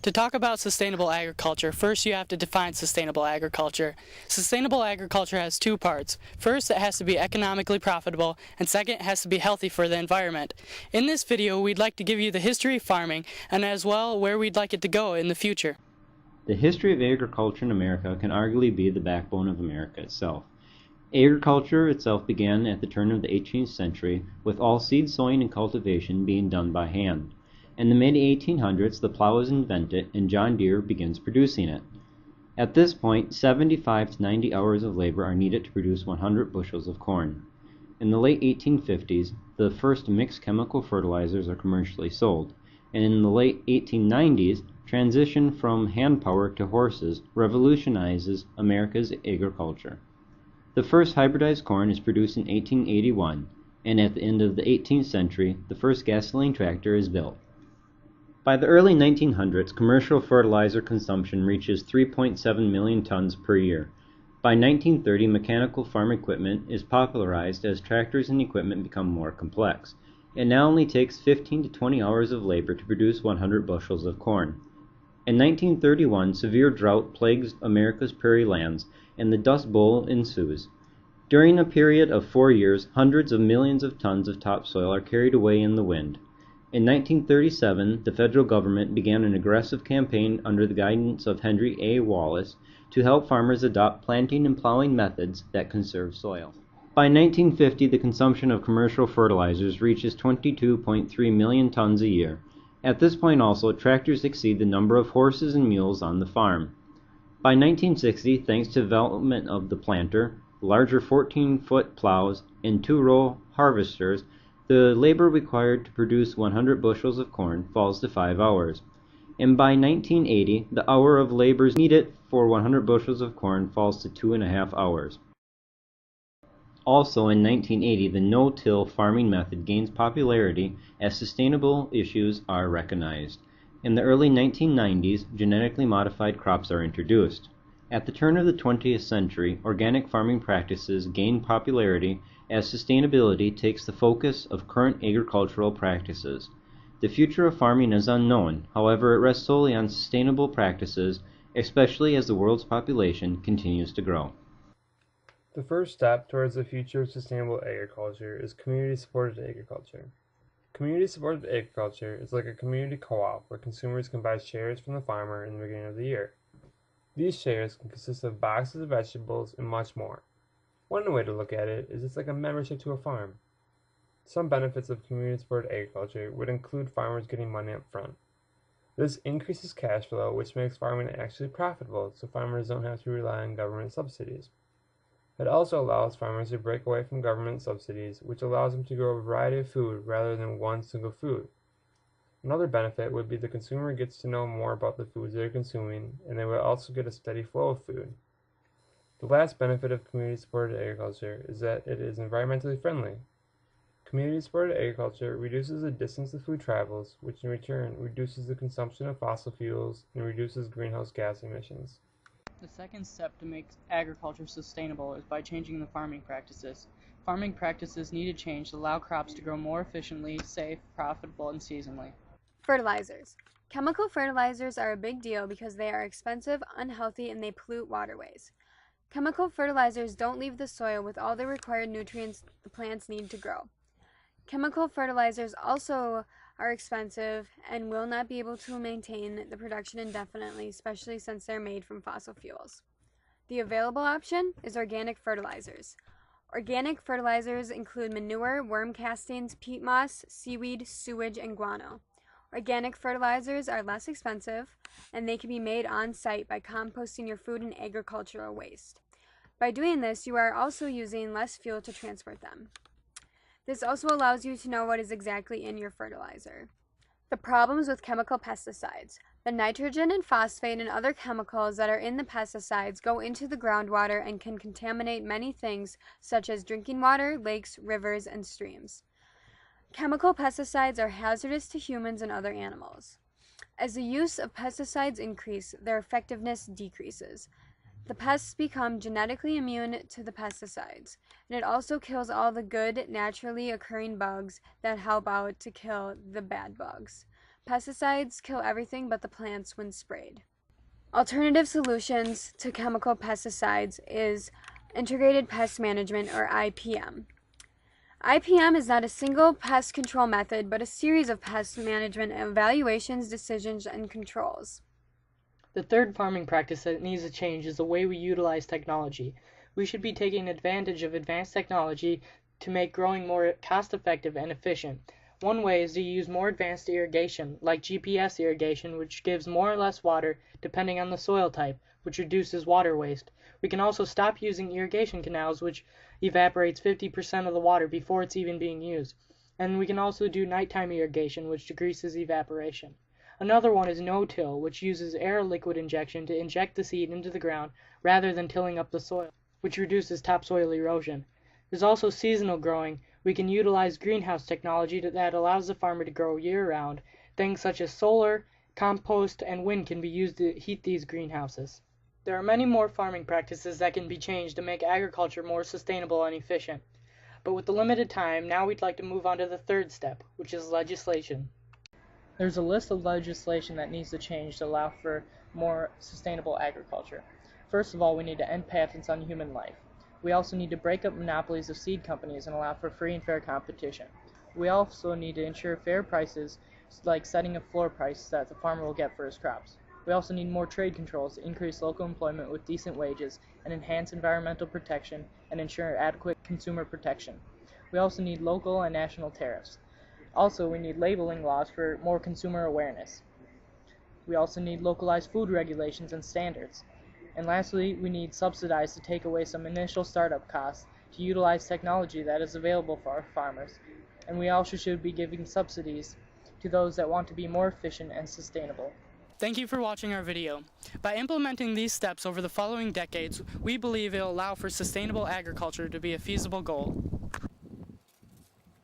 To talk about sustainable agriculture, first you have to define sustainable agriculture. Sustainable agriculture has two parts. First, it has to be economically profitable, and second, it has to be healthy for the environment. In this video, we'd like to give you the history of farming, and as well where we'd like it to go in the future. The history of agriculture in America can arguably be the backbone of America itself. Agriculture itself began at the turn of the 18th century, with all seed sowing and cultivation being done by hand. In the mid-1800s, the plow is invented and John Deere begins producing it. At this point, 75 to 90 hours of labor are needed to produce 100 bushels of corn. In the late 1850s, the first mixed chemical fertilizers are commercially sold, and in the late 1890s, transition from hand power to horses revolutionizes America's agriculture. The first hybridized corn is produced in 1881, and at the end of the 18th century, the first gasoline tractor is built. By the early 1900s, commercial fertilizer consumption reaches 3.7 million tons per year. By 1930, mechanical farm equipment is popularized as tractors and equipment become more complex. It now only takes 15 to 20 hours of labor to produce 100 bushels of corn. In 1931, severe drought plagues America's prairie lands, and the Dust Bowl ensues. During a period of 4 years, hundreds of millions of tons of topsoil are carried away in the wind. In 1937, the federal government began an aggressive campaign under the guidance of Henry A. Wallace to help farmers adopt planting and plowing methods that conserve soil. By 1950, the consumption of commercial fertilizers reaches 22.3 million tons a year. At this point also, tractors exceed the number of horses and mules on the farm. By 1960, thanks to development of the planter, larger 14-foot plows, and two-row harvesters, the labor required to produce 100 bushels of corn falls to 5 hours. And by 1980, the hour of labor needed for 100 bushels of corn falls to 2.5 hours. Also in 1980, the no-till farming method gains popularity as sustainable issues are recognized. In the early 1990s, genetically modified crops are introduced. At the turn of the 20th century, organic farming practices gain popularity as sustainability takes the focus of current agricultural practices. The future of farming is unknown, however it rests solely on sustainable practices, especially as the world's population continues to grow. The first step towards the future of sustainable agriculture is community-supported agriculture. Community-supported agriculture is like a community co-op where consumers can buy shares from the farmer in the beginning of the year. These shares can consist of boxes of vegetables and much more. One way to look at it is it's like a membership to a farm. Some benefits of community-supported agriculture would include farmers getting money up front. This increases cash flow, which makes farming actually profitable, so farmers don't have to rely on government subsidies. It also allows farmers to break away from government subsidies, which allows them to grow a variety of food rather than one single food. Another benefit would be the consumer gets to know more about the foods they're consuming, and they will also get a steady flow of food. The last benefit of community-supported agriculture is that it is environmentally friendly. Community-supported agriculture reduces the distance the food travels, which in return reduces the consumption of fossil fuels and reduces greenhouse gas emissions. The second step to make agriculture sustainable is by changing the farming practices. Farming practices need to change to allow crops to grow more efficiently, safe, profitable, and seasonally. Fertilizers. Chemical fertilizers are a big deal because they are expensive, unhealthy, and they pollute waterways. Chemical fertilizers don't leave the soil with all the required nutrients the plants need to grow. Chemical fertilizers also are expensive and will not be able to maintain the production indefinitely, especially since they're made from fossil fuels. The available option is organic fertilizers. Organic fertilizers include manure, worm castings, peat moss, seaweed, sewage, and guano. Organic fertilizers are less expensive, and they can be made on site by composting your food and agricultural waste. By doing this, you are also using less fuel to transport them. This also allows you to know what is exactly in your fertilizer. The problems with chemical pesticides. The nitrogen and phosphate and other chemicals that are in the pesticides go into the groundwater and can contaminate many things such as drinking water, lakes, rivers, and streams. Chemical pesticides are hazardous to humans and other animals. As the use of pesticides increase, their effectiveness decreases. The pests become genetically immune to the pesticides, and it also kills all the good, naturally occurring bugs that help out to kill the bad bugs. Pesticides kill everything but the plants when sprayed. Alternative solutions to chemical pesticides is integrated pest management, or IPM. IPM is not a single pest control method, but a series of pest management evaluations, decisions, and controls. The third farming practice that needs to change is the way we utilize technology. We should be taking advantage of advanced technology to make growing more cost-effective and efficient. One way is to use more advanced irrigation, like GPS irrigation, which gives more or less water depending on the soil type, which reduces water waste. We can also stop using irrigation canals, which evaporates 50% of the water before it's even being used. And we can also do nighttime irrigation, which decreases evaporation. Another one is no-till, which uses air liquid injection to inject the seed into the ground rather than tilling up the soil, which reduces topsoil erosion. There's also seasonal growing. We can utilize greenhouse technology that allows the farmer to grow year-round. Things such as solar, compost, and wind can be used to heat these greenhouses. There are many more farming practices that can be changed to make agriculture more sustainable and efficient. But with the limited time, now we'd like to move on to the third step, which is legislation. There's a list of legislation that needs to change to allow for more sustainable agriculture. First of all, we need to end patents on human life. We also need to break up monopolies of seed companies and allow for free and fair competition. We also need to ensure fair prices, like setting a floor price that the farmer will get for his crops. We also need more trade controls to increase local employment with decent wages and enhance environmental protection and ensure adequate consumer protection. We also need local and national tariffs. Also, we need labeling laws for more consumer awareness. We also need localized food regulations and standards. And lastly, we need subsidies to take away some initial startup costs to utilize technology that is available for our farmers. And we also should be giving subsidies to those that want to be more efficient and sustainable. Thank you for watching our video. By implementing these steps over the following decades, we believe it will allow for sustainable agriculture to be a feasible goal.